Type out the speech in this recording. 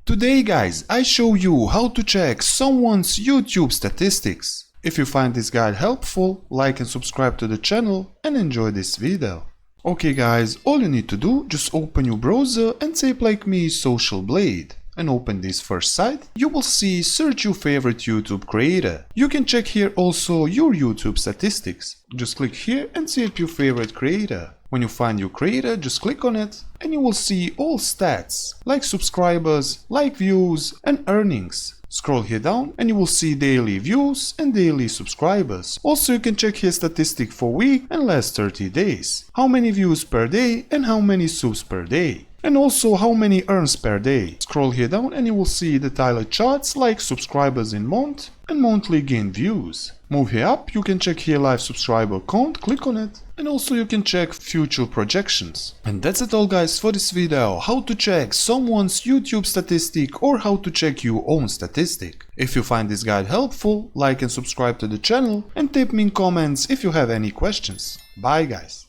Today guys, I show you how to check someone's YouTube statistics. If you find this guide helpful, like and subscribe to the channel and enjoy this video. Okay guys, all you need to do, just open your browser and type like me Social Blade. And open this first site, you will see search your favorite YouTube creator. You can check here also your YouTube statistics. Just click here and type your favorite creator. When you find your creator, just click on it and you will see all stats like subscribers, like views and earnings. Scroll here down and you will see daily views and daily subscribers. Also you can check here statistic for week and last 30 days. How many views per day and how many subs per day. And also how many earns per day. Scroll here down and you will see the detailed charts like subscribers in month and monthly gain views. Move here up, you can check here live subscriber count, click on it. And also you can check future projections. And that's it all guys for this video, how to check someone's YouTube statistic or how to check your own statistic. If you find this guide helpful, like and subscribe to the channel and type me in comments if you have any questions. Bye guys.